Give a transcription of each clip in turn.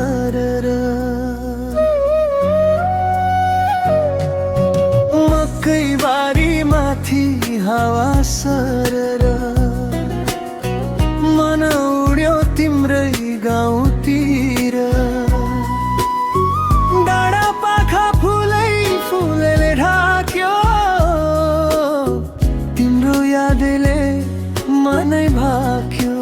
सरर मकै बारी माथि हावा सरर मन उड्यो तिम्रै गाउँतिर डाँडा पाखा फुलै फुलले ढाक्यो तिम्रो यादले मनै भाक्यो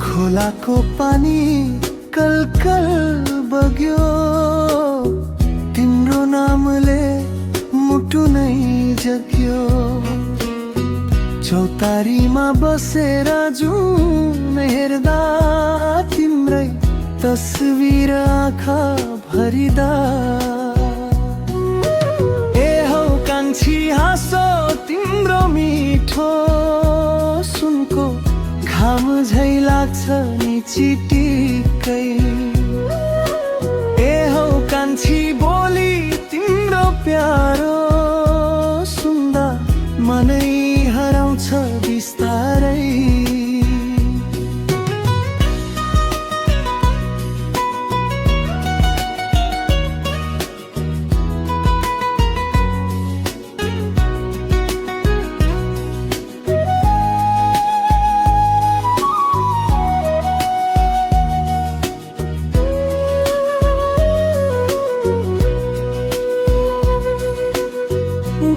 खोलाको पानी कलकल बग्यो तिम्रो नामले मुटु नै जग्यो चौतारीमा बसेर जुन हेर्दा तिम्रै तस्बिर आँखा भरिदा ए हौ कान्छी हाँसो तिम्रो मिठो सुनको घाम झै लाग्छ नि चिटिक्कै ए हौ कान्छी बोली तिम्रो प्यारो सुन्दा मनै हराउँछ बिस्तारै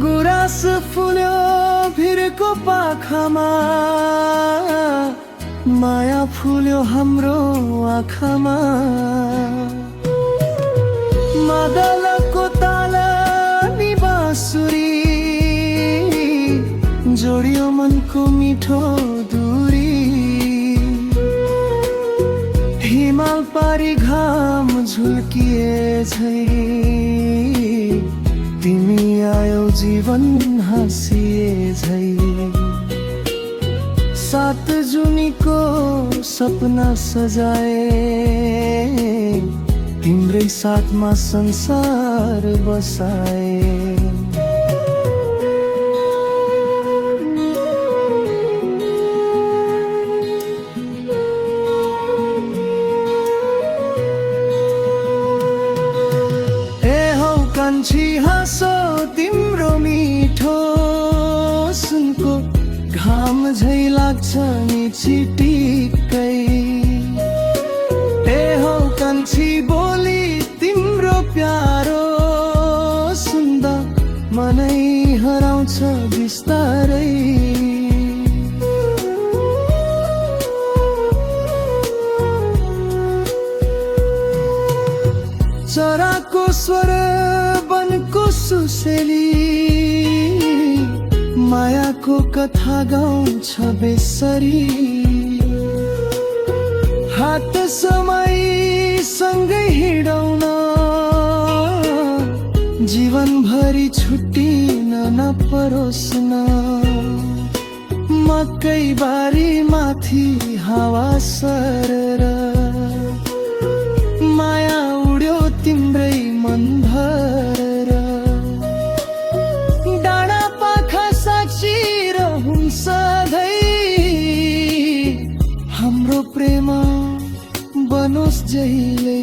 गुराँस फुल्यो भिरको पाखामा माया फुल्यो हाम्रो आँखामा मादलको ताल नि बाँसुरी जोडियो मनको मिठो दूरी हिमाल पारी घाम झुल्किए झै तिमी आयो जीवन हाँसिए झै 7 जुनीको सपना सजाए तिम्रै साथमा संसार बसाए कान्छी हाँसो तिम्रो मिठो सुनको घाम झै लाग्छ नि चिटिक्कै ए हौ कान्छी बोली तिम्रो प्यारो सुन्दा मनै हराउँछ बिस्तारै चराको स्वर बनको सुसेली मायाको कथा गाउँछ बेसरी हात समय सँगै हिँडाउन जीवनभरि छुट्टिन नपरोस् न मकै बारी माथि हावा सरर माया उड्यो तिम्रै मन भरेर डाँडा पाखा साक्षी रहौं सधैँ हाम्रो प्रेम बनोस् जहिल्यै